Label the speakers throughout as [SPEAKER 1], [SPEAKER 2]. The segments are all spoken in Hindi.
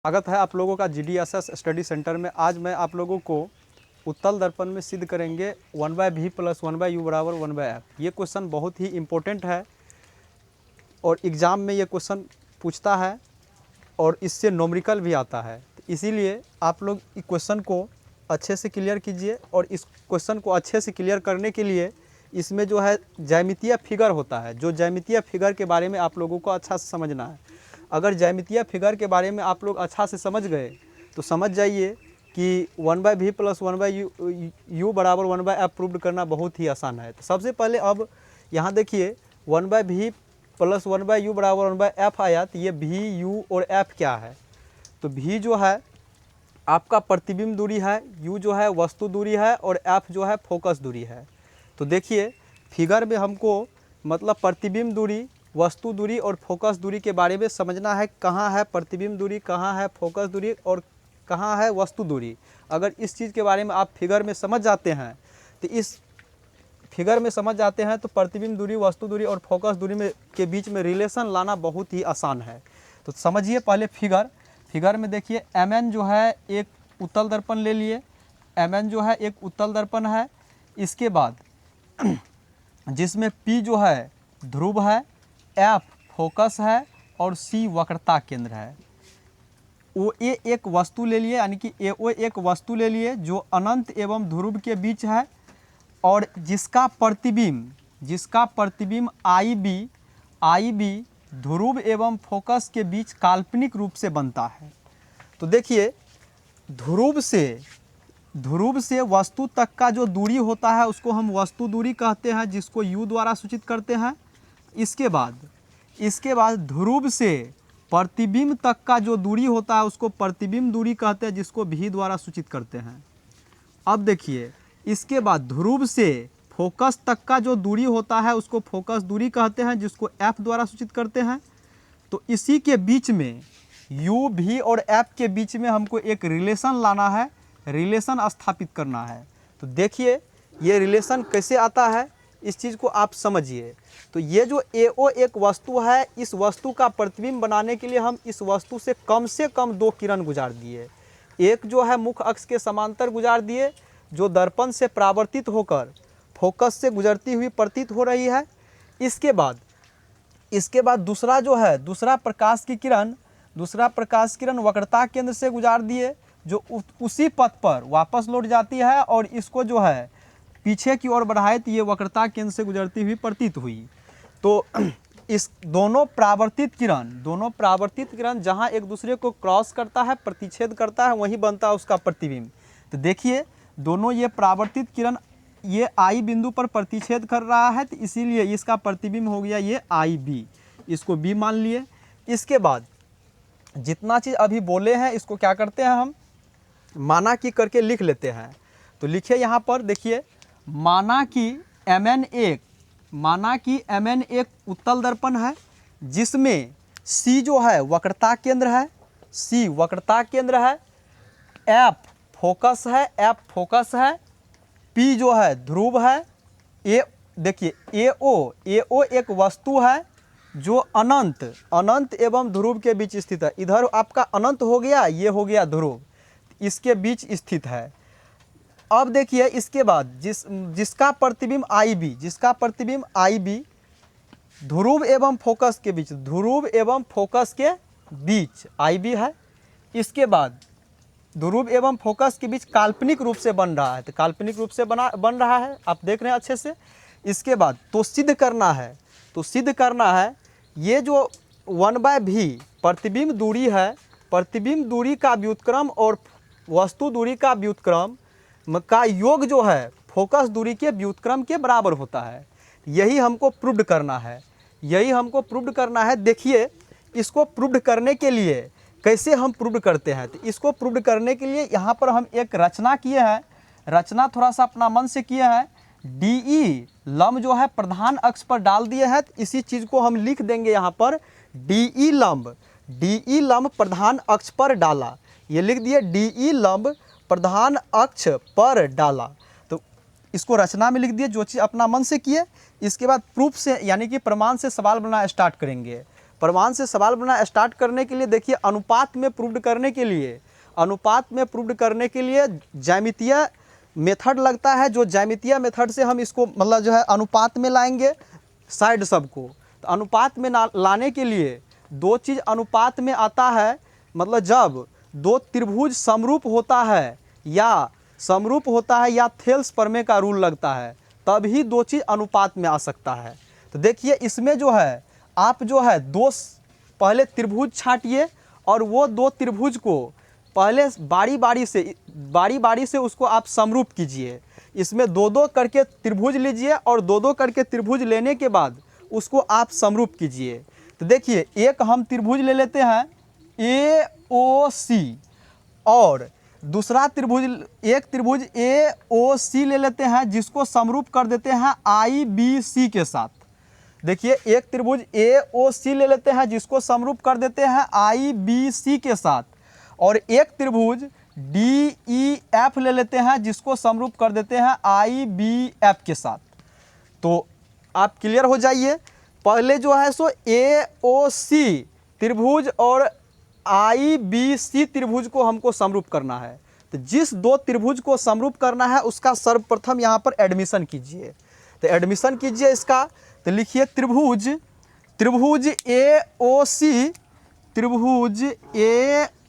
[SPEAKER 1] स्वागत है आप लोगों का GDSS स्टडी सेंटर में। आज मैं आप लोगों को उत्तल दर्पण में सिद्ध करेंगे 1/v + 1/u = 1/f। ये क्वेश्चन बहुत ही इम्पोर्टेंट है और एग्ज़ाम में ये क्वेश्चन पूछता है और इससे न्यूमेरिकल भी आता है। तो इसीलिए आप लोग इस क्वेश्चन को अच्छे से क्लियर कीजिए। और इस क्वेश्चन को अच्छे से क्लियर करने के लिए इसमें जो है ज्यामितीय फिगर होता है, जो ज्यामितीय फिगर के बारे में आप लोगों को अच्छा से समझना है। अगर ज्यामितीय फिगर के बारे में आप लोग अच्छा से समझ गए तो समझ जाइए कि 1/v + 1/u = 1/f प्रूव करना बहुत ही आसान है। तो सबसे पहले अब यहाँ देखिए 1/v + 1/u = 1/f आया, तो ये v, u और f क्या है? तो v जो है आपका प्रतिबिंब दूरी है, u जो है वस्तु दूरी है और f जो है फोकस दूरी है। तो देखिए फिगर में हमको मतलब प्रतिबिंब दूरी, वस्तु दूरी और फोकस दूरी के बारे में समझना है। कहाँ है प्रतिबिंब दूरी, कहाँ है फोकस दूरी और कहाँ है वस्तु दूरी। अगर इस चीज़ के बारे में आप फिगर में समझ जाते हैं तो इस फिगर में समझ जाते हैं तो प्रतिबिंब दूरी, वस्तु दूरी और फोकस दूरी में के बीच में रिलेशन लाना बहुत ही आसान है। तो समझिए पहले फिगर में देखिए mn जो है एक उत्तल दर्पण ले लिए। mn जो है एक उत्तल दर्पण है। इसके बाद जिसमें p जो है ध्रुव है, f फोकस है और c वक्रता केंद्र है। OA एक वस्तु ले लिए, यानी कि AO एक वस्तु ले लिए जो अनंत एवं ध्रुव के बीच है और जिसका प्रतिबिंब IB ध्रुव एवं फोकस के बीच काल्पनिक रूप से बनता है। तो देखिए ध्रुव से वस्तु तक का जो दूरी होता है उसको हम वस्तु दूरी कहते हैं, जिसको u द्वारा सूचित करते हैं। इसके बाद ध्रुव से प्रतिबिंब तक का जो दूरी होता है उसको प्रतिबिंब दूरी कहते हैं, जिसको v द्वारा सूचित करते हैं। अब देखिए इसके बाद ध्रुव से फोकस तक का जो दूरी होता है उसको फोकस दूरी कहते हैं, जिसको f द्वारा सूचित करते हैं। तो इसी के बीच में u, v और f के बीच में हमको एक रिलेशन लाना है, रिलेशन स्थापित करना है। तो देखिए ये रिलेशन कैसे आता है, इस चीज़ को आप समझिए। तो ये जो AO एक वस्तु है, इस वस्तु का प्रतिबिंब बनाने के लिए हम इस वस्तु से कम 2 किरण गुजार दिए। एक जो है मुख्य अक्ष के समांतर गुजार दिए, जो दर्पण से परावर्तित होकर फोकस से गुजरती हुई प्रतीत हो रही है। इसके बाद दूसरा प्रकाश किरण वक्रता केंद्र से गुजार दिए, जो उसी पथ पर वापस लौट जाती है और इसको जो है पीछे की ओर बढ़ाए तो ये वक्रता केंद्र से गुजरती हुई प्रतीत हुई। तो इस दोनों परावर्तित किरण जहाँ एक दूसरे को क्रॉस करता है, प्रतिच्छेद करता है, वहीं बनता है उसका प्रतिबिंब। तो देखिए दोनों ये परावर्तित किरण ये I बिंदु पर प्रतिच्छेद कर रहा है, तो इसीलिए इसका प्रतिबिंब हो गया ये IB, इसको B मान लिए। इसके बाद जितना चीज़ अभी बोले हैं इसको क्या करते हैं, हम माना कि करके लिख लेते हैं। तो लिखिए यहाँ पर देखिए, माना कि mn एक उत्तल दर्पण है जिसमें C जो है वक्रता केंद्र है, F फोकस है, P जो है ध्रुव है, देखिए AO एक वस्तु है जो अनंत एवं ध्रुव के बीच स्थित है। इधर आपका अनंत हो गया, ये हो गया ध्रुव, इसके बीच स्थित है। अब देखिए इसके बाद जिसका प्रतिबिंब IB ध्रुव एवं फोकस के बीच IB है। इसके बाद ध्रुव एवं फोकस के बीच काल्पनिक रूप से बन रहा है, तो काल्पनिक रूप से बन रहा है, आप देख रहे हैं अच्छे से। इसके बाद तो सिद्ध करना है ये जो 1/v प्रतिबिंब दूरी है, प्रतिबिंब दूरी का व्युत्क्रम और वस्तु दूरी का व्युत्क्रम का योग जो है फोकस दूरी के व्युत्क्रम के बराबर होता है। यही हमको प्रूव करना है। देखिए इसको प्रूव करने के लिए कैसे हम प्रूव करते हैं, तो इसको प्रूव करने के लिए यहाँ पर हम एक रचना किए हैं। रचना थोड़ा सा अपना मन से किए हैं। DE लंब जो है प्रधान अक्ष पर डाल दिए हैं, तो इसी चीज़ को हम लिख देंगे यहाँ पर DE लंब प्रधान अक्ष पर डाला, ये लिख दिए DE लंब प्रधान अक्ष पर डाला। तो इसको रचना में लिख दिए, जो चीज़ अपना मन से किए। इसके बाद प्रूफ से यानी कि प्रमाण से सवाल बनाना स्टार्ट करेंगे। प्रमाण से सवाल बनाना स्टार्ट करने के लिए देखिए अनुपात में प्रूव्ड करने के लिए ज्यामितीय मेथड लगता है। जो ज्यामितीय मेथड से हम इसको मतलब जो है अनुपात में लाएंगे साइड सबको। तो अनुपात में लाने के लिए दो चीज़ अनुपात में आता है, मतलब जब दो त्रिभुज समरूप होता है या थेल्स प्रमेय का रूल लगता है, तभी दो चीज़ अनुपात में आ सकता है। तो देखिए इसमें जो है आप जो है पहले त्रिभुज छांटिए और वो दो त्रिभुज को पहले बारी बारी से उसको आप समरूप कीजिए। इसमें दो दो करके त्रिभुज लीजिए और दो दो करके त्रिभुज लेने के बाद उसको आप समरूप कीजिए। तो देखिए एक हम त्रिभुज ले लेते हैं AOC और दूसरा एक त्रिभुज AOC ले लेते हैं जिसको समरूप कर देते हैं IBC के साथ। देखिए एक त्रिभुज AOC ले लेते हैं जिसको समरूप कर देते हैं IBC के साथ, और एक त्रिभुज DEF ले लेते हैं जिसको समरूप कर देते हैं IBF के साथ। तो आप क्लियर हो जाइए। पहले जो है सो AOC त्रिभुज और IBC त्रिभुज को हमको समरूप करना है। तो जिस दो त्रिभुज को समरूप करना है उसका सर्वप्रथम यहाँ पर एडमिशन कीजिए। तो एडमिशन कीजिए इसका। तो लिखिए त्रिभुज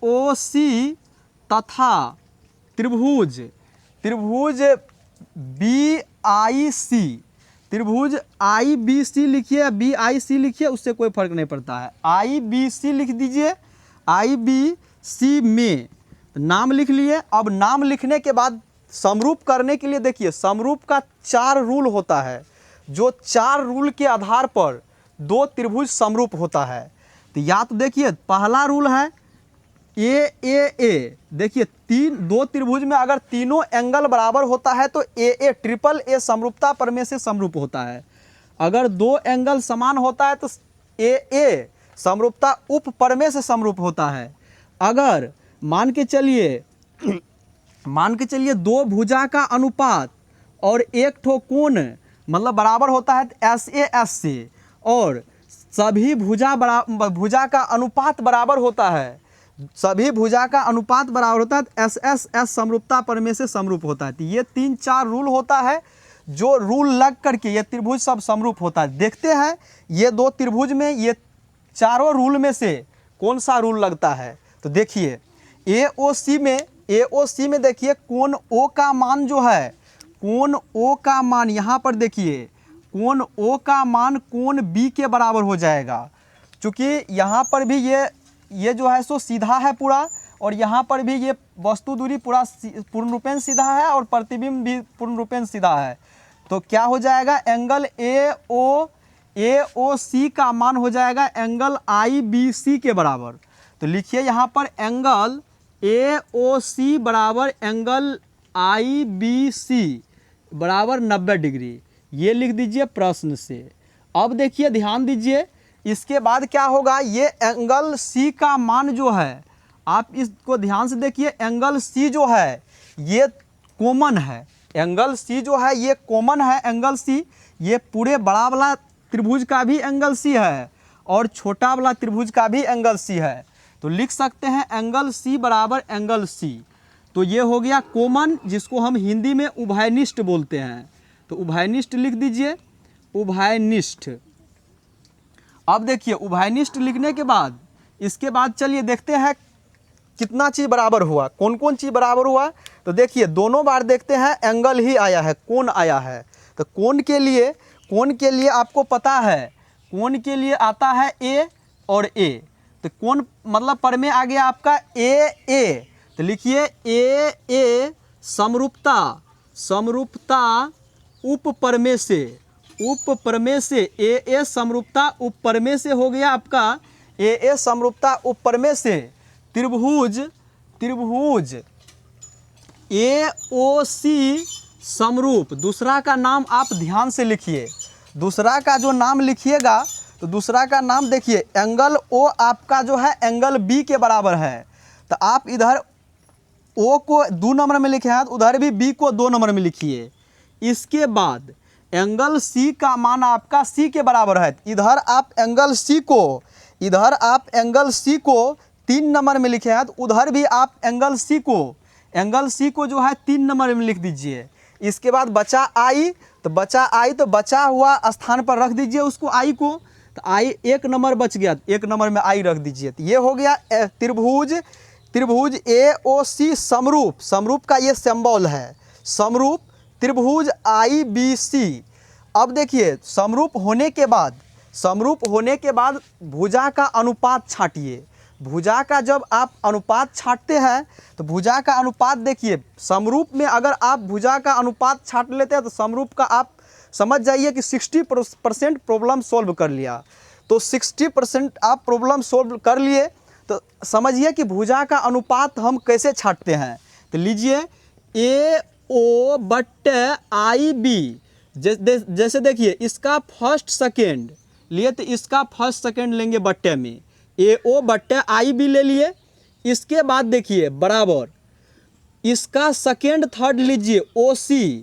[SPEAKER 1] AOC तथा त्रिभुज IBC लिखिए, BIC लिखिए, उससे कोई फर्क नहीं पड़ता है। IBC लिख दीजिए। IBC में नाम लिख लिए। अब नाम लिखने के बाद समरूप करने के लिए देखिए समरूप का 4 रूल होता है, जो 4 रूल के आधार पर दो त्रिभुज समरूप होता है। तो या तो देखिए पहला रूल है AAA। देखिए दो त्रिभुज में अगर तीनों एंगल बराबर होता है तो ट्रिपल ए समरूपता प्रमेय से समरूप होता है। अगर दो एंगल समान होता है तो AA समरूपता उप प्रमेय से समरूप होता है। अगर मान के चलिए दो भुजा का अनुपात और एक ठो कोण मतलब बराबर होता है SAS से, और सभी भुजा का अनुपात बराबर होता है, SSS समरूपता प्रमेय से समरूप होता है। तो ये 3-4 रूल होता है, जो रूल लग करके ये त्रिभुज सब समरूप होता है। देखते हैं ये दो त्रिभुज में ये चारों रूल में से कौन सा रूल लगता है। तो देखिए AOC में देखिए कोण O का मान जो है, कोण O का मान यहाँ पर देखिए कोण O का मान कोण B के बराबर हो जाएगा। चूँकि यहाँ पर भी ये जो है सो सीधा है पूरा, और यहाँ पर भी ये वस्तु दूरी पूर्ण रूपेण सीधा है और प्रतिबिंब भी पूर्ण रूपेण सीधा है। तो क्या हो जाएगा, एंगल AOC का मान हो जाएगा एंगल IBC के बराबर। तो लिखिए यहाँ पर एंगल AOC बराबर एंगल IBC बराबर 90 डिग्री, ये लिख दीजिए प्रश्न से। अब देखिए ध्यान दीजिए, इसके बाद क्या होगा, ये एंगल C का मान जो है, आप इसको ध्यान से देखिए, एंगल C जो है ये कॉमन है। एंगल C जो है ये कॉमन है। एंगल C ये पूरे बड़ा वाला त्रिभुज का भी एंगल C है और छोटा वाला त्रिभुज का भी एंगल C है। तो लिख सकते हैं एंगल C बराबर एंगल C। तो ये हो गया कॉमन, जिसको हम हिंदी में उभयनिष्ठ बोलते हैं। तो उभयनिष्ठ लिख दीजिए, उभयनिष्ठ। अब देखिए उभयनिष्ठ लिखने के बाद इसके बाद चलिए देखते हैं कितना चीज़ बराबर हुआ, कौन कौन चीज़ बराबर हुआ। तो देखिए दोनों बार देखते हैं एंगल ही आया है, कोण आया है। तो कोण के लिए आपको पता है, कोण के लिए आता है A और A। तो कोण मतलब प्रमेय आ गया आपका AA। तो लिखिए AA समरूपता उप प्रमेय से AA समरूपता उप प्रमेय से हो गया आपका AA समरूपता उप प्रमेय से त्रिभुज AOC समरूप। दूसरा का नाम आप ध्यान से लिखिए, दूसरा का जो नाम लिखिएगा तो दूसरा का नाम देखिए, एंगल O आपका जो है एंगल B के बराबर है। तो आप इधर O को 2 नंबर में लिखे हैं, तो उधर भी B को 2 नंबर में लिखिए। इसके बाद एंगल C का मान आपका C के बराबर है। इधर आप एंगल C को इधर आप एंगल सी को 3 नंबर में लिखे हैं, तो उधर भी आप एंगल सी को जो है 3 नंबर में लिख दीजिए। इसके बाद बचा आई, तो बचा हुआ स्थान पर रख दीजिए उसको, आई को। तो आई 1 नंबर बच गया, 1 नंबर में आई रख दीजिए। तो ये हो गया त्रिभुज AOC समरूप का ये सिंबल है, समरूप त्रिभुज IBC। अब देखिए समरूप होने के बाद भुजा का अनुपात छांटिए। भुजा का जब आप अनुपात छांटते हैं तो भुजा का अनुपात देखिए, समरूप में अगर आप भुजा का अनुपात छांट लेते हैं तो समरूप का आप समझ जाइए कि 60% प्रॉब्लम सॉल्व कर लिया। तो 60% आप प्रॉब्लम सॉल्व कर लिए, तो समझिए कि भुजा का अनुपात हम कैसे छांटते हैं। तो लीजिए AO/IB, जैसे देखिए इसका फर्स्ट सेकेंड लिए, तो इसका फर्स्ट सेकेंड लेंगे बट्टे में, AO/IB ले लिए। इसके बाद देखिए बराबर इसका सेकेंड थर्ड लीजिए OC,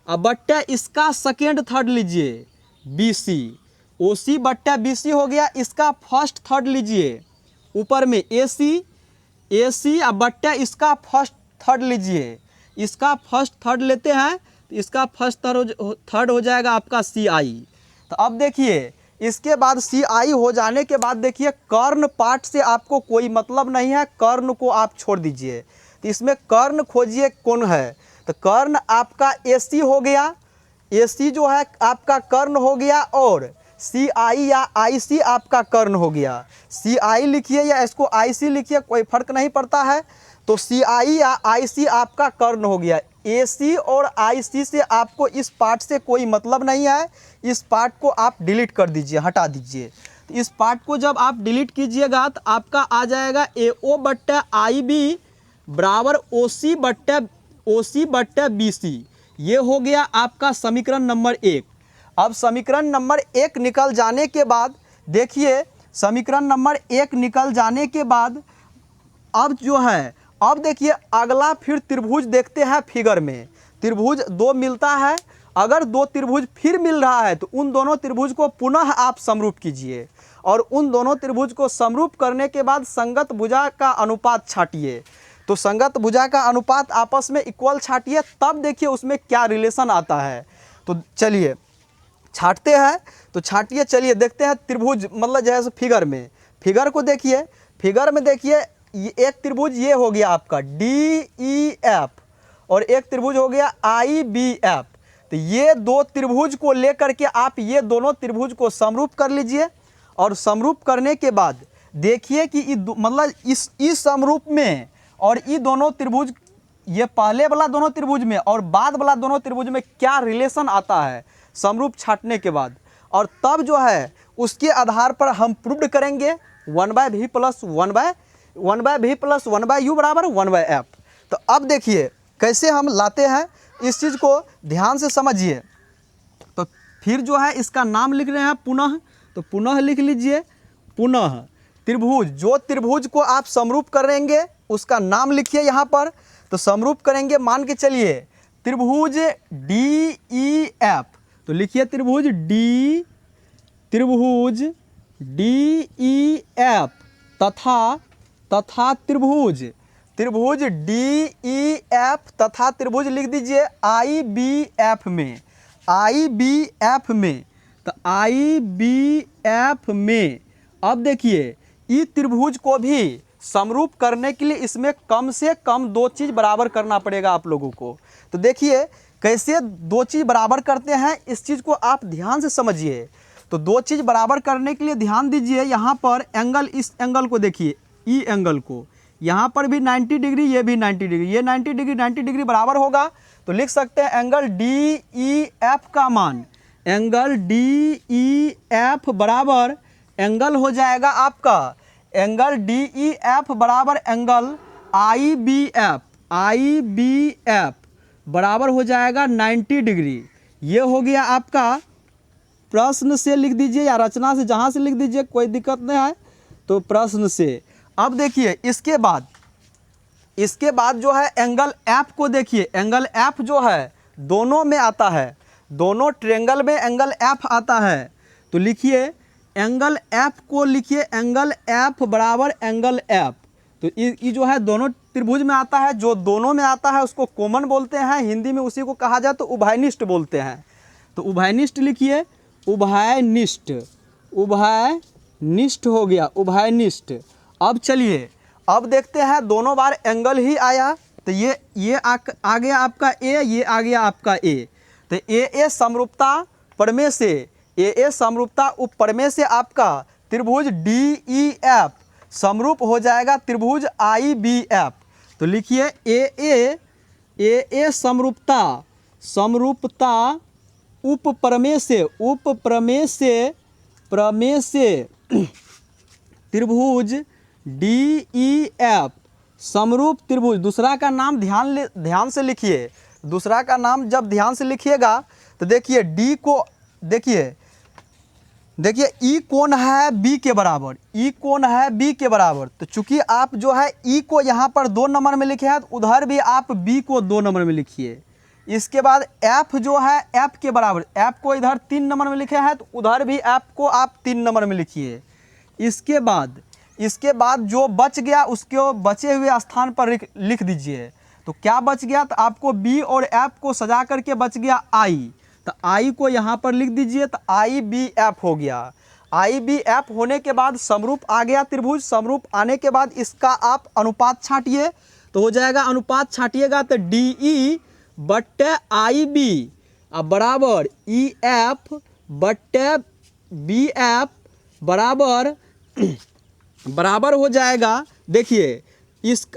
[SPEAKER 1] अब बट्टा इसका सेकेंड थर्ड लीजिए BC, OC/BC हो गया। इसका फर्स्ट थर्ड लीजिए ऊपर में AC, अब बट्टा इसका फर्स्ट थर्ड लीजिए। इसका फर्स्ट थर्ड लेते हैं तो इसका फर्स्ट थर्ड हो जाएगा आपका CI। तो अब देखिए इसके बाद CI हो जाने के बाद देखिए कर्ण पार्ट से आपको कोई मतलब नहीं है, कर्ण को आप छोड़ दीजिए। तो इसमें कर्ण खोजिए कौन है, तो कर्ण आपका AC हो गया, AC जो है आपका कर्ण हो गया, और CI या IC आपका कर्ण हो गया। CI लिखिए या इसको IC लिखिए, कोई फर्क नहीं पड़ता है। तो CI या IC आपका कर्ण हो गया। AC और IC से आपको इस पार्ट से कोई मतलब नहीं है, इस पार्ट को आप डिलीट कर दीजिए, हटा दीजिए। तो इस पार्ट को जब आप डिलीट कीजिएगा तो आपका आ जाएगा AO/IB बराबर OC/BC। ये हो गया आपका समीकरण नंबर 1। अब समीकरण नंबर 1 निकल जाने के बाद देखिए, समीकरण नंबर 1 निकल जाने के बाद अब जो है, अब देखिए अगला फिर त्रिभुज देखते हैं। फिगर में त्रिभुज 2 मिलता है, अगर 2 त्रिभुज फिर मिल रहा है तो उन दोनों त्रिभुज को पुनः आप समरूप कीजिए, और उन दोनों त्रिभुज को समरूप करने के बाद संगत भुजा का अनुपात छांटिए। तो संगत भुजा का अनुपात आपस में इक्वल छांटिए, तब देखिए उसमें क्या रिलेशन आता है। तो चलिए छांटते हैं, तो छांटिए, चलिए देखते हैं त्रिभुज, मतलब जैसे फिगर को देखिए। फिगर में देखिए एक त्रिभुज ये हो गया आपका DEF, और एक त्रिभुज हो गया IBF। तो ये 2 त्रिभुज को लेकर के आप ये दोनों त्रिभुज को समरूप कर लीजिए, और समरूप करने के बाद देखिए कि मतलब इस समरूप में और ये दोनों त्रिभुज, ये पहले वाला दोनों त्रिभुज में और बाद वाला दोनों त्रिभुज में क्या रिलेशन आता है समरूप छांटने के बाद, और तब जो है उसके आधार पर हम प्रूव करेंगे 1/v + 1/u बराबर 1/f। तो अब देखिए कैसे हम लाते हैं, इस चीज़ को ध्यान से समझिए। तो फिर जो है इसका नाम लिख रहे हैं पुनः, तो पुनः लिख लीजिए। पुनः त्रिभुज, जो त्रिभुज को आप समरूप करेंगे उसका नाम लिखिए यहाँ पर। तो समरूप करेंगे, मान के चलिए त्रिभुज DEF, तो लिखिए त्रिभुज DEF तथा त्रिभुज DEF तथा त्रिभुज लिख दीजिए IBF में। तो IBF में अब देखिए इस त्रिभुज को भी समरूप करने के लिए इसमें कम से कम 2 चीज़ बराबर करना पड़ेगा आप लोगों को। तो देखिए कैसे 2 चीज़ बराबर करते हैं, इस चीज़ को आप ध्यान से समझिए। तो 2 चीज़ बराबर करने के लिए ध्यान दीजिए, यहाँ पर एंगल, इस एंगल को देखिए, ई एंगल को, यहाँ पर भी 90 डिग्री, ये भी 90 डिग्री, ये 90 डिग्री बराबर होगा। तो लिख सकते हैं एंगल DEF का मान, एंगल DEF बराबर एंगल हो जाएगा आपका, एंगल DEF बराबर एंगल IBF बराबर हो जाएगा 90 डिग्री। ये हो गया आपका, प्रश्न से लिख दीजिए या रचना से, जहाँ से लिख दीजिए, कोई दिक्कत नहीं है। तो प्रश्न से अब देखिए इसके बाद जो है एंगल F को देखिए, एंगल F जो है दोनों में आता है, दोनों ट्रायंगल में एंगल F आता है। तो लिखिए एंगल एफ को लिखिए, एंगल एफ बराबर एंगल एफ। तो ये जो है दोनों त्रिभुज में आता है, जो दोनों में आता है उसको कॉमन बोलते हैं, हिंदी में उसी को कहा जाए तो उभयनिष्ठ बोलते हैं। तो उभयनिष्ठ लिखिए, उभयनिष्ठ, उभयनिष्ठ हो गया, उभयनिष्ठ। अब चलिए अब देखते हैं, दोनों बार एंगल ही आया, तो ये आ गया आपका ए, ये आ गया आपका ए। तो ए समरूपता प्रमेय से, ए समरूपता उप प्रमेय से आपका त्रिभुज डी ई एफ समरूप हो जाएगा त्रिभुज आई बी एफ। तो लिखिए ए समरूपता, समरूपता उप प्रमेय से, उप प्रमेय से त्रिभुज डी ई एफ समरूप त्रिभुज। दूसरा का नाम ध्यान से लिखिए, दूसरा का नाम जब ध्यान से लिखिएगा तो देखिए डी को देखिए ई कोण है बी के बराबर, ई कोण है बी के बराबर। तो चूंकि आप जो है ई को यहाँ पर 2 नंबर में लिखे हैं, तो उधर भी आप बी को 2 नंबर में लिखिए। इसके बाद एफ जो है एफ के बराबर, एफ को इधर 3 नंबर में लिखे हैं, तो उधर भी एफ को आप 3 नंबर में लिखिए। इसके बाद जो बच गया उसको बचे हुए स्थान पर लिख दीजिए। तो क्या बच गया, तो आपको बी और एफ को सजा करके बच गया आई, तो आई को यहाँ पर लिख दीजिए, तो आई बी एफ हो गया। आई बी एफ होने के बाद समरूप आ गया त्रिभुज, समरूप आने के बाद इसका आप अनुपात छाटिए, तो हो जाएगा, अनुपात छाटिएगा तो डी ई बट्टे आई बी बराबर ई एफ बट्टे बी एफ बराबर हो जाएगा। देखिए इस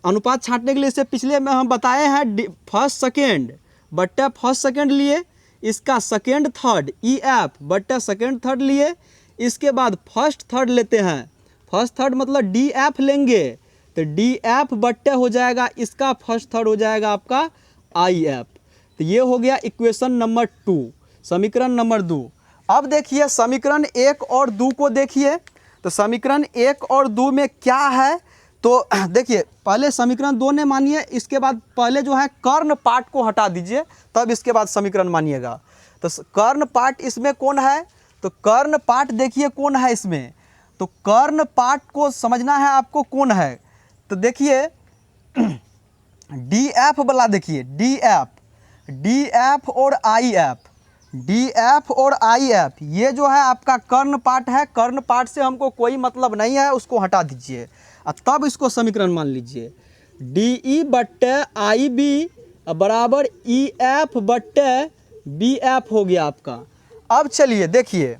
[SPEAKER 1] अनुपात छाटने के लिए इससे पिछले में हम बताए हैं फर्स्ट सेकेंड बट्टे फर्स्ट सेकेंड लिए, इसका सेकेंड थर्ड ई एफ बट्टे सेकेंड थर्ड लिए, इसके बाद फर्स्ट थर्ड लेते हैं, फर्स्ट थर्ड मतलब डी एफ लेंगे, तो डी एफ बट्टे हो जाएगा इसका फर्स्ट थर्ड हो जाएगा आपका आई एफ। तो ये हो गया इक्वेशन नंबर 2, समीकरण नंबर 2। अब देखिए समीकरण 1 और 2 को देखिए, तो समीकरण 1 और 2 में क्या है, तो देखिए पहले समीकरण 2 ने मानिए, इसके बाद पहले जो है कर्ण पार्ट को हटा दीजिए, तब इसके बाद समीकरण मानिएगा। तो कर्ण पार्ट इसमें कौन है, तो कर्ण पार्ट देखिए कौन है इसमें, तो कर्ण पार्ट को समझना है आपको कौन है। तो देखिए डी एफ वाला, देखिए डी एफ और आई एफ, डी एफ और आई एफ ये जो है आपका कर्ण पार्ट है, कर्ण पार्ट से हमको कोई मतलब नहीं है, उसको हटा दीजिए और तब इसको समीकरण मान लीजिए। डी ई बट्टे आई बी बराबर ई एफ बट्टे बी एफ हो गया आपका। अब चलिए देखिए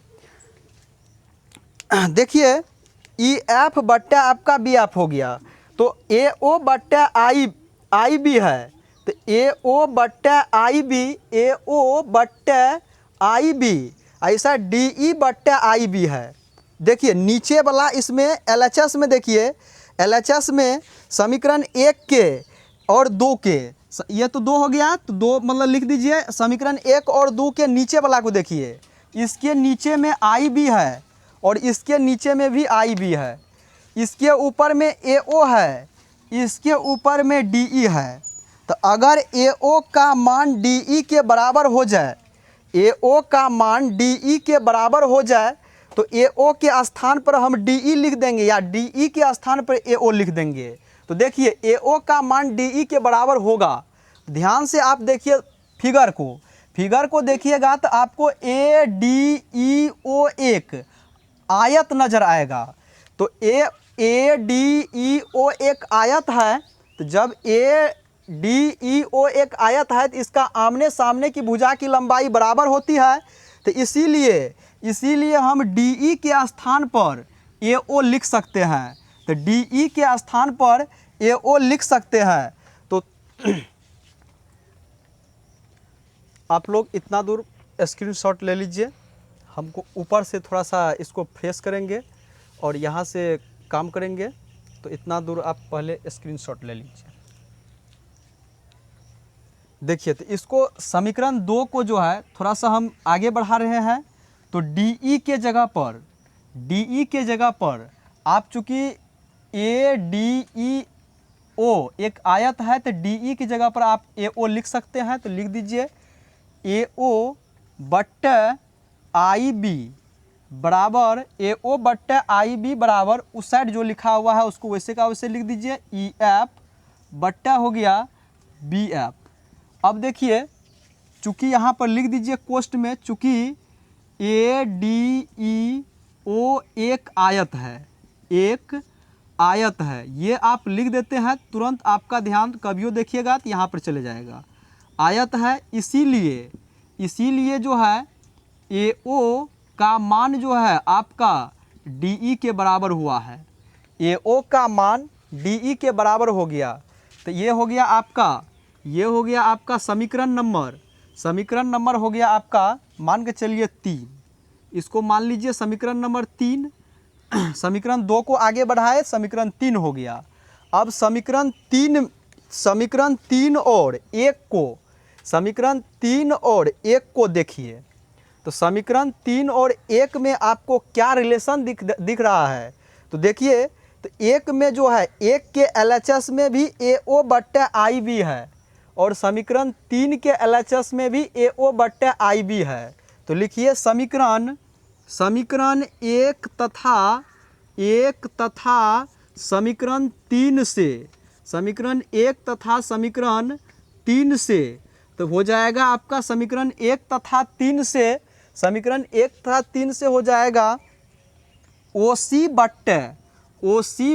[SPEAKER 1] ई एफ बट्टे आपका बी एफ हो गया, तो ए ओ बट्टे आई बी है, तो ए ओ बट्टे आई बी, ए ओ बट्टे आई बी, ऐसा डी ई बट्टे आई बी है। देखिए नीचे वाला इसमें एल एच एस में, देखिए एल एच एस में समीकरण 1 के और 2 के, ये तो 2 हो गया, तो 2 मतलब लिख दीजिए। समीकरण 1 और 2 के नीचे वाला को देखिए, इसके नीचे में आई बी है और इसके नीचे में भी आई बी है, इसके ऊपर में ए ओ है, इसके ऊपर में डी ई है। तो अगर ए ओ का मान डी ई के बराबर हो जाए, ए ओ का मान डी ई के बराबर हो जाए, तो ए ओ के स्थान पर हम डी ई लिख देंगे या डी ई के स्थान पर ए ओ लिख देंगे। तो देखिए ए ओ का मान डी ई के बराबर होगा। ध्यान से आप देखिए फिगर को देखिएगा, तो आपको ए डी ई ओ एक आयत नज़र आएगा। तो ए डी ई ओ एक आयत है, तो जब ए डी ई ओ एक आयत है तो इसका आमने सामने की भुजा की लंबाई बराबर होती है, तो इसीलिए हम डी ई के स्थान पर ए ओ लिख सकते हैं, तो डी ई के स्थान पर ए ओ लिख सकते हैं। तो आप लोग इतना दूर स्क्रीनशॉट ले लीजिए, हमको ऊपर से थोड़ा सा इसको फ्रेश करेंगे और यहाँ से काम करेंगे, तो इतना दूर आप पहले स्क्रीनशॉट ले लीजिए। देखिए तो इसको समीकरण 2 को जो है थोड़ा सा हम आगे बढ़ा रहे हैं, तो डी ई के जगह पर आप चूँकि ए डी ई ओ एक आयत है, तो डी ई की जगह पर आप ए ओ लिख सकते हैं, तो लिख दीजिए ए ओ बट्टे आई बी बराबर ए ओ बट्टे आई बी बराबर उस साइड जो लिखा हुआ है उसको वैसे का वैसे लिख दीजिए, ई एफ बट्टा हो गया बी एफ। अब देखिए चूँकि यहाँ पर लिख दीजिए कोष्ठ में, चूँकि ए डी ई ओ एक आयत है, एक आयत है, ये आप लिख देते हैं तुरंत आपका ध्यान कभियो देखिएगा तो यहाँ पर चले जाएगा, आयत है, इसीलिए जो है ए ओ का मान जो है आपका डी ई के बराबर हुआ है, ए ओ का मान डी ई के बराबर हो गया। तो ये हो गया आपका समीकरण नंबर हो गया आपका, मान के चलिए 3, इसको मान लीजिए समीकरण नंबर 3। समीकरण 2 को आगे बढ़ाए, समीकरण 3 हो गया। अब समीकरण 3 और 1 को देखिए, तो समीकरण 3 और 1 में आपको क्या रिलेशन दिख रहा है, तो देखिए, तो 1 में जो है 1 के LHS में भी AO बट्टे IB है और समीकरण 3 के LHS में भी AO बट्टे IB है। तो लिखिए समीकरण 1 तथा समीकरण 3 से, तो हो जाएगा आपका समीकरण 1 तथा 3 से हो जाएगा OC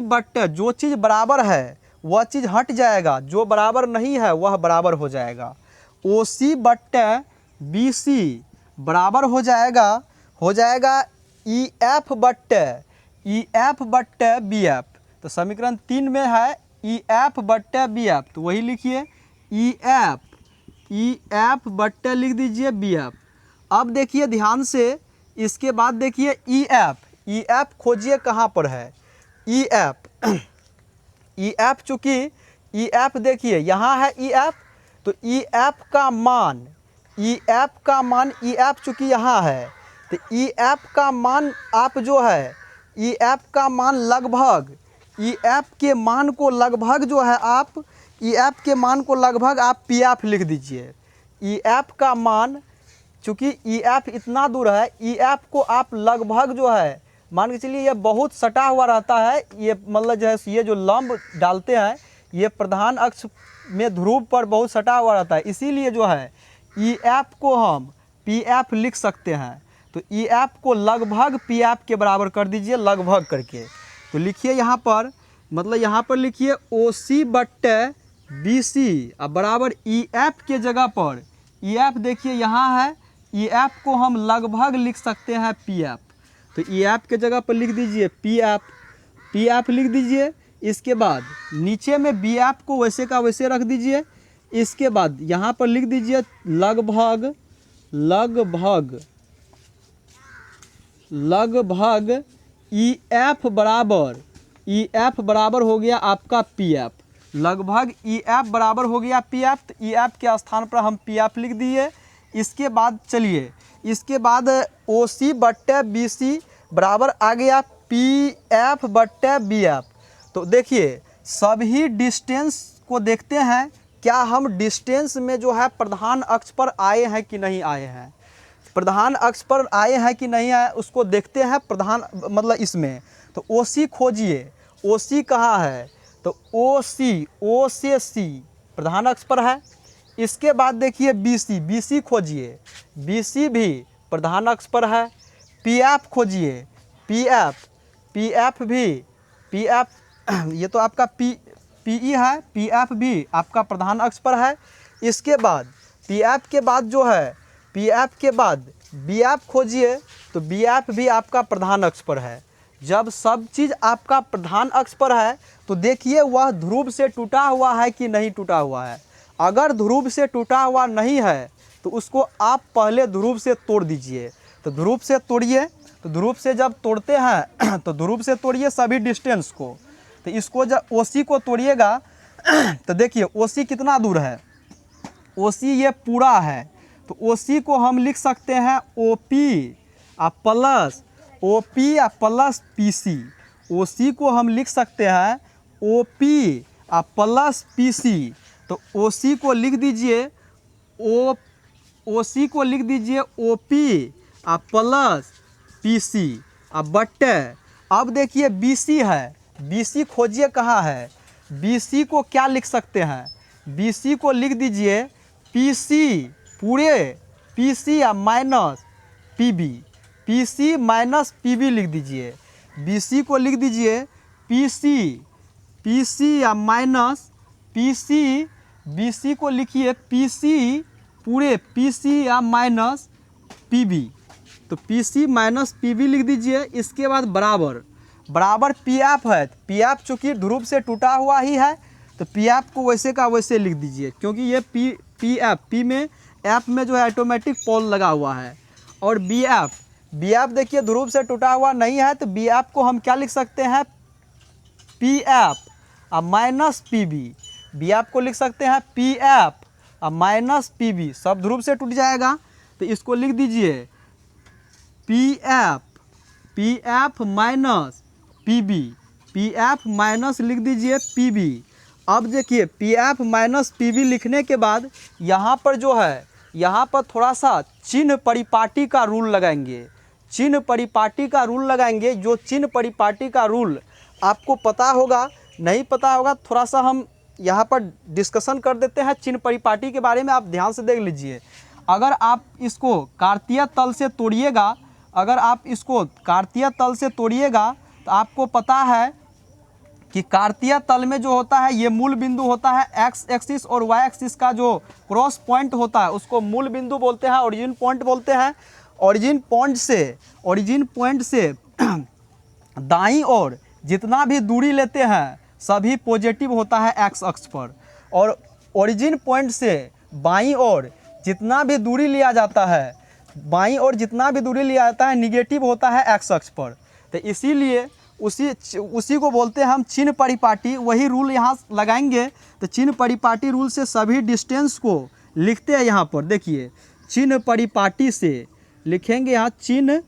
[SPEAKER 1] बट्टे जो चीज़ बराबर है वह चीज़ हट जाएगा, जो बराबर नहीं है वह बराबर हो जाएगा। OC बट्टे BC बराबर हो जाएगा EF बट्टे BF। तो समीकरण 3 में है EF बट्टे BF, तो वही लिखिए EF बट्टे लिख दीजिए BF। अब देखिए ध्यान से, इसके बाद देखिए EF खोजिए कहाँ पर है, EF चूँकि EF देखिए यहाँ है EF, तो EF का मान EF चूँकि यहाँ है, तो EF का मान आप जो है EF का मान लगभग EF के मान को लगभग जो है आप EF के मान को लगभग आप PF लिख दीजिए। EF का मान चूँकि EF इतना दूर है, EF को आप लगभग जो है मान के चलिए, ये बहुत सटा हुआ रहता है, ये मतलब जो है ये जो लंब डालते हैं ये प्रधान अक्ष में ध्रुव पर बहुत सटा हुआ रहता है, इसीलिए जो है EF को हम PF लिख सकते हैं। तो EF को लगभग PF के बराबर कर दीजिए, लगभग करके। तो लिखिए यहाँ पर, मतलब यहाँ पर लिखिए OC बट्टे BC अब बराबर EF के जगह पर EF देखिए यहाँ है, EF को हम लगभग लिख सकते हैं PF, तो EF के जगह पर लिख दीजिए PF लिख दीजिए। इसके बाद नीचे में BF को वैसे का वैसे रख दीजिए। इसके बाद यहाँ पर लिख दीजिए लगभग EF बराबर हो गया आपका PF, लगभग EF बराबर हो गया PF, तो EF के स्थान पर हम PF लिख दिए। इसके बाद चलिए, इसके बाद OC बट्टे BC बराबर आ गया PF बट्टे BF। तो देखिए सभी डिस्टेंस को देखते हैं, क्या हम डिस्टेंस में जो है प्रधान अक्ष पर आए हैं कि नहीं आए हैं, प्रधान अक्ष पर आए हैं कि नहीं आए उसको देखते हैं। प्रधान मतलब इसमें तो OC खोजिए, OC कहाँ है, तो O से C प्रधान अक्ष पर है। इसके बाद देखिए BC खोजिए, BC भी प्रधान अक्ष पर है। PF खोजिए, PF भी ये तो आपका PE है, PF भी आपका प्रधान अक्ष पर है। इसके बाद PF के बाद जो है, PF के बाद BF खोजिए, तो BF भी आपका प्रधान अक्ष पर है। जब सब चीज़ आपका प्रधान अक्ष पर है तो देखिए वह ध्रुव से टूटा हुआ है कि नहीं टूटा हुआ है। अगर ध्रुव से टूटा हुआ नहीं है तो उसको आप पहले ध्रुव से तोड़ दीजिए। तो ध्रुव से तोड़िए, तो ध्रुव से जब तोड़ते हैं तो ध्रुव से तोड़िए सभी डिस्टेंस को। तो इसको जब OC को तोड़िएगा तो देखिए OC कितना दूर है, OC ये पूरा है, तो OC को हम लिख सकते हैं OP प्लस PC। OC को हम लिख सकते हैं OP प्लस PC। तो OC को लिख दीजिए OP प्लस PC। अब बट्टे, अब देखिए BC है, BC खोजिए कहाँ है। BC को क्या लिख सकते हैं, BC को लिख दीजिए PC पूरे PC या minus PB, PC minus PB लिख दीजिए। BC को लिख दीजिए PC या माइनस PC, BC को लिखिए PC पूरे PC या माइनस PB, तो PC माइनस PB लिख दीजिए। इसके बाद बराबर PF है, PF चूँकि ध्रुव से टूटा हुआ ही है तो PF को वैसे का वैसे लिख दीजिए, क्योंकि ये PF P में F में जो है ऑटोमेटिक पोल लगा हुआ है। और BF देखिए ध्रुव से टूटा हुआ नहीं है, तो BF को हम क्या लिख सकते हैं, PF और माइनस PB। BF को लिख सकते हैं PF और माइनस PB, सब ध्रुव से टूट जाएगा तो इसको लिख दीजिए PF minus PB, PF minus लिख दीजिए PB। अब देखिए PF माइनस PB लिखने के बाद यहाँ पर जो है, यहाँ पर थोड़ा सा चिन्ह परिपाटी का रूल लगाएंगे, चिन्ह परिपाटी का रूल लगाएंगे। जो चिन्ह परिपाटी का रूल आपको पता होगा, नहीं पता होगा, थोड़ा सा हम यहाँ पर डिस्कशन कर देते हैं चिन्ह परिपाटी के बारे में, आप ध्यान से देख लीजिए। अगर आप इसको कार्तीय तल से तोड़िएगा, अगर आप इसको कार्तीय तल से तोड़िएगा तो आपको पता है कि कार्तीय तल में जो होता है ये मूल बिंदु होता है, एक्स एक्सिस और वाई एक्सिस का जो क्रॉस पॉइंट होता है उसको मूल बिंदु बोलते हैं, ओरिजिन पॉइंट बोलते हैं। ओरिजिन पॉइंट से दाईं ओर जितना भी दूरी लेते हैं सभी पॉजिटिव होता है एक्स अक्ष पर, और ओरिजिन पॉइंट से बाईं ओर जितना भी दूरी लिया जाता है, बाईं ओर जितना भी दूरी लिया जाता है निगेटिव होता है एक्स अक्ष पर। तो इसीलिए उसी को बोलते हैं हम चिन्ह परिपाटी। वही रूल यहाँ लगाएंगे, तो चिन्ह परिपाटी रूल से सभी डिस्टेंस को लिखते हैं। यहाँ पर देखिए चिन्ह परिपाटी से लिखेंगे, यहाँ चिन्ह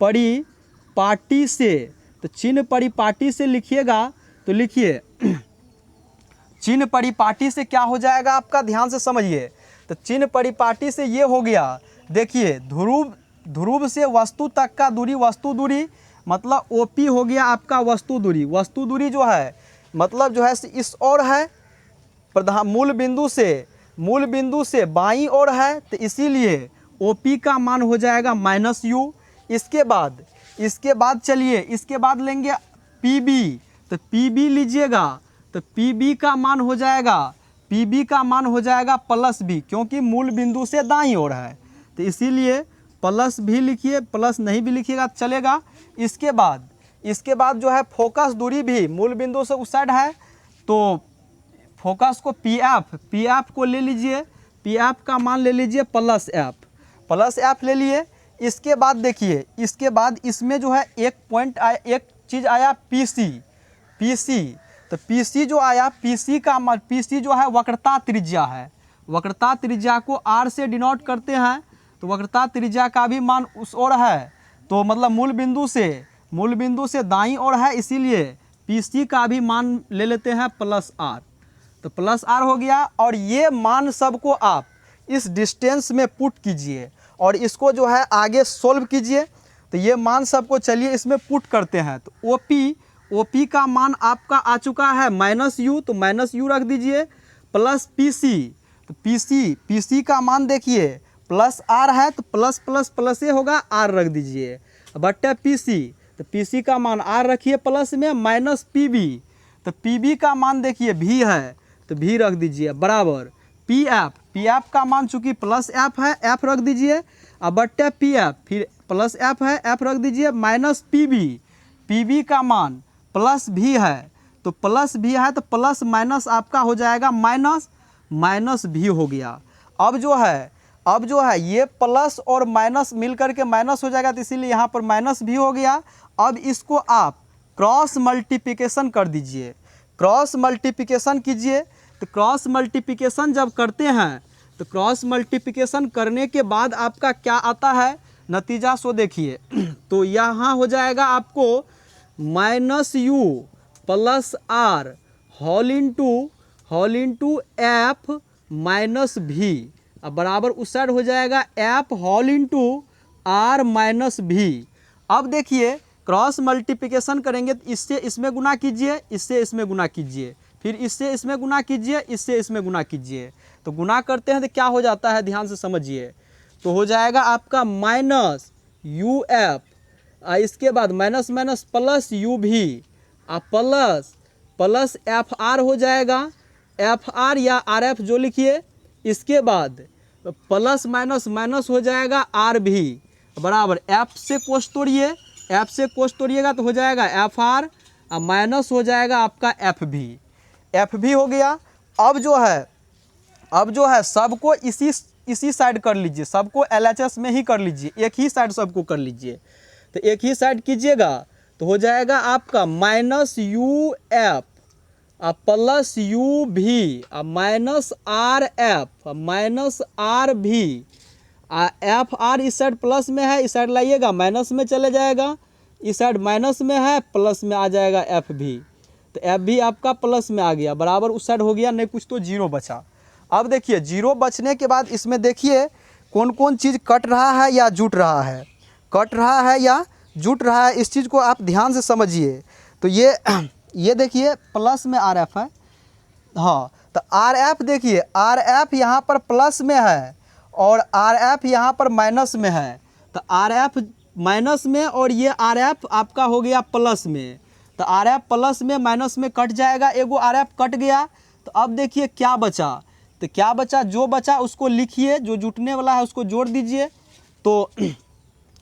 [SPEAKER 1] परिपाटी से, तो चिन्ह परिपाटी से लिखिएगा तो लिखिए चिन्ह परिपाटी से क्या हो जाएगा आपका, ध्यान से समझिए। तो चिन्ह परिपाटी से ये हो गया, देखिए ध्रुव से वस्तु तक का दूरी, वस्तु दूरी मतलब OP हो गया आपका वस्तु दूरी। वस्तु दूरी जो है मतलब जो है इस ओर है, प्रधान मूल बिंदु से बाईं ओर है, तो इसीलिए OP का मान हो जाएगा -u। इसके बाद चलिए इसके बाद लेंगे PB, तो PB लीजिएगा, तो PB का मान हो जाएगा +B, क्योंकि मूल बिंदु से दाईं ओर है, तो इसीलिए प्लस भी लिखिए, प्लस नहीं भी लिखिएगा चलेगा। इसके बाद जो है फोकस दूरी भी मूल बिंदु से उस साइड है, तो फोकस को PF को ले लीजिए, PF का मान ले लीजिए +F ले लिए। इसके बाद देखिए, इसके बाद इसमें जो है एक चीज़ आया PC, तो PC जो आया, PC जो है वक्रता त्रिज्या है, वक्रता त्रिज्या को R से डिनोट करते हैं, तो वक्रता त्रिज्या का भी मान उस ओर है, तो मतलब मूल बिंदु से दाईं ओर है, इसीलिए PC का भी मान ले लेते हैं +R, तो +R हो गया। और ये मान सबको आप इस डिस्टेंस में पुट कीजिए और इसको जो है आगे सोल्व कीजिए, तो ये मान सबको चलिए इसमें पुट करते हैं। तो OP का मान आपका आ चुका है -u, तो -u रख दीजिए, प्लस PC, तो PC का मान देखिए +R है, तो प्लस होगा, R रख दीजिए, बट्टे PC, तो PC का मान R रखिए प्लस में, -PB, तो PB का मान देखिए V है, तो V रख दीजिए, बराबर PF का मान चूँकि +F है, F रख दीजिए, अब बट्टे PF, फिर +F है, F रख दीजिए, -PB का मान +V है, तो +V है, तो प्लस माइनस आपका हो जाएगा -V हो गया। अब जो है ये प्लस और माइनस मिल करके माइनस हो जाएगा, तो इसीलिए यहाँ पर -V हो गया। अब इसको आप क्रॉस मल्टीप्लिकेशन कर दीजिए, क्रॉस मल्टीप्लिकेशन कीजिए, तो क्रॉस मल्टीप्लिकेशन जब करते हैं तो क्रॉस मल्टीप्लिकेशन करने के बाद आपका क्या आता है नतीजा, सो देखिए। तो यहाँ हो जाएगा आपको -u + R whole into F -V, अब बराबर उस साइड हो जाएगा F whole into R -V। अब देखिए क्रॉस मल्टीप्लिकेशन करेंगे तो इससे इसमें गुना कीजिए, इससे इसमें गुना कीजिए, फिर इससे इसमें गुना कीजिए, इससे इसमें गुना कीजिए। तो गुना करते हैं तो क्या हो जाता है, ध्यान से समझिए। तो हो जाएगा आपका माइनस यू एफ, इसके बाद माइनस माइनस प्लस यू भी, प्लस प्लस एफ आर हो जाएगा, एफ आर या आर एफ जो लिखिए। इसके बाद प्लस माइनस माइनस हो जाएगा आर भी बराबर एफ से कोष तोड़िए, एफ से कोष तोड़िएगा तो हो जाएगा एफ आर, और माइनस हो जाएगा आपका एफ भी हो गया। अब जो है सबको इसी साइड कर लीजिए, सबको LHS में ही कर लीजिए, एक ही साइड सबको कर लीजिए। तो एक ही साइड कीजिएगा तो हो जाएगा आपका minus U F plus U भी minus R F minus R भी, एफ आर इस साइड प्लस में है, इस साइड लाइएगा माइनस में चले जाएगा, इस साइड माइनस में है प्लस में आ जाएगा एफ भी, तो एफ भी आपका प्लस में आ गया बराबर उस साइड हो गया, नहीं कुछ तो जीरो बचा। अब देखिए जीरो बचने के बाद इसमें देखिए कौन कौन चीज़ कट रहा है या जुट रहा है, कट रहा है या जुट रहा है, इस चीज़ को आप ध्यान से समझिए। तो ये देखिए प्लस में आर एफ है, हाँ तो आर एफ देखिए आर एफ यहाँ पर प्लस में है और आर एफ यहाँ पर माइनस में है, तो आर एफ माइनस में और ये आर एफ आपका हो गया प्लस में, तो आर एफ प्लस में माइनस में कट जाएगा, एगो आर एफ कट गया। तो अब देखिए क्या बचा, तो क्या बचा, जो बचा उसको लिखिए, जो जुटने वाला है उसको जोड़ दीजिए। तो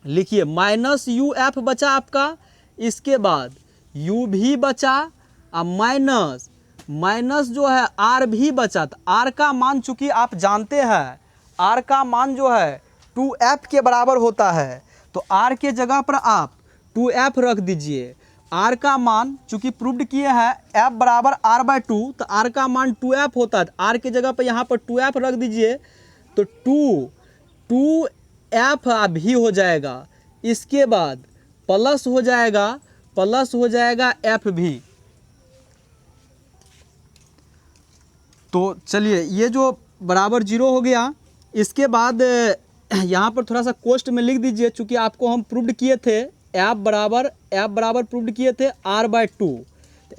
[SPEAKER 1] लिखिए माइनस यू एफ बचा आपका, इसके बाद यू भी बचा और माइनस माइनस जो है आर भी बचा। तो आर का मान चूंकि आप जानते हैं आर का मान जो है 2f के बराबर होता है, तो आर के जगह पर आप 2f रख दीजिए। आर का मान चूंकि प्रूव्ड किए हैं f बराबर r/2, तो आर का मान 2f होता है, आर के जगह पर यहाँ पर 2f रख दीजिए, तो 2f भी हो जाएगा। इसके बाद प्लस हो जाएगा एफ भी। तो चलिए ये जो बराबर जीरो हो गया, इसके बाद यहाँ पर थोड़ा सा कोष्ट में लिख दीजिए, चूँकि आपको हम प्रूव्ड किए थे एफ बराबर प्रूव्ड किए थे r/2, तो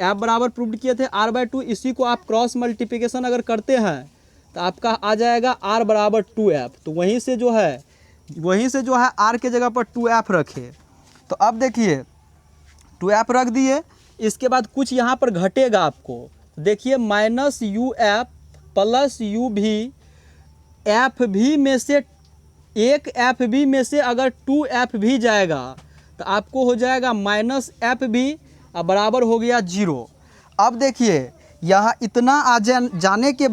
[SPEAKER 1] एफ बराबर प्रूव्ड किए थे r/2, इसी को आप क्रॉस मल्टीप्लिकेशन अगर करते हैं तो आपका आ जाएगा r बराबर 2f। तो वहीं से जो है r के जगह पर 2f रखे। तो अब देखिए 2f रख दिए, इसके बाद कुछ यहाँ पर घटेगा आपको, देखिए minus U F plus U भी, एफ भी में से एक एफ भी में से अगर 2f भी जाएगा तो आपको हो जाएगा माइनस एफ भी बराबर हो गया जीरो। अब देखिए यहाँ इतना आ जाने के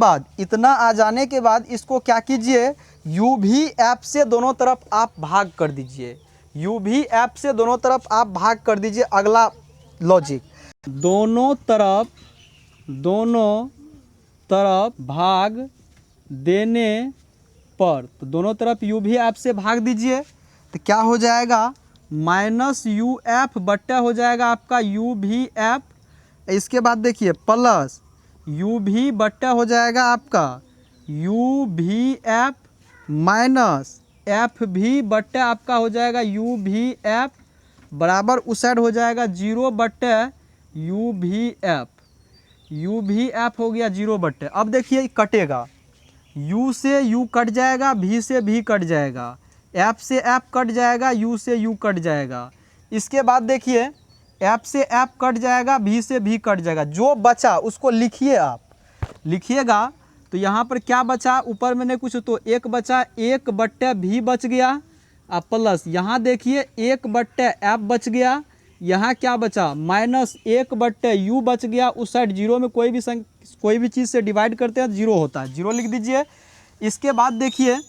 [SPEAKER 1] बाद इसको क्या कीजिए, यू भी एफ से दोनों तरफ आप भाग कर दीजिए, यू भी एफ से दोनों तरफ आप भाग कर दीजिए। अगला लॉजिक, दोनों तरफ भाग देने पर, तो दोनों तरफ यू भी एफ से भाग दीजिए, तो क्या हो जाएगा माइनस यू एफ बट्टा हो जाएगा आपका यू भी एफ। इसके बाद देखिए प्लस यू भी बट्टा हो जाएगा आपका यू भी एफ माइनस एफ भी बट्टा आपका हो जाएगा यू भी एफ बराबर उस साइड हो जाएगा जीरो बट्टे यू भी एफ हो गया जीरो बट्टे। अब देखिए कटेगा, u से u कट जाएगा, v से v कट जाएगा, f से f कट जाएगा, u से u कट जाएगा। इसके बाद देखिए f से f कट जाएगा, v से v कट जाएगा। जो बचा उसको लिखिए, आप लिखिएगा तो यहाँ पर क्या बचा, ऊपर में नहीं कुछ तो एक बचा, एक बट्टे v बच गया प्लस यहाँ देखिए एक बट्टे f बच गया, यहाँ क्या बचा माइनस एक बट्टे u बच गया। उस साइड जीरो में कोई भी चीज़ से डिवाइड करते हैं जीरो होता है, जीरो लिख दीजिए। इसके बाद देखिए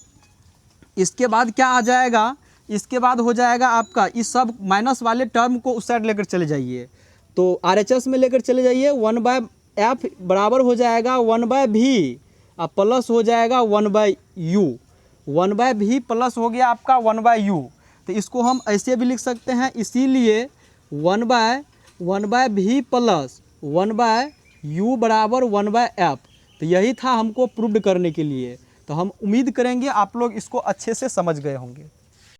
[SPEAKER 1] इसके बाद क्या आ जाएगा, इसके बाद हो जाएगा आपका इस सब माइनस वाले टर्म को उस साइड लेकर चले जाइए, तो RHS में लेकर चले जाइए। 1/f बराबर हो जाएगा 1/v प्लस हो जाएगा 1/u, 1/v प्लस हो गया आपका 1/u। तो इसको हम ऐसे भी लिख सकते हैं, इसीलिए 1/v प्लस 1/u बराबर 1/f। तो यही था हमको प्रूव्ड करने के लिए। तो हम उम्मीद करेंगे आप लोग इसको अच्छे से समझ गए होंगे।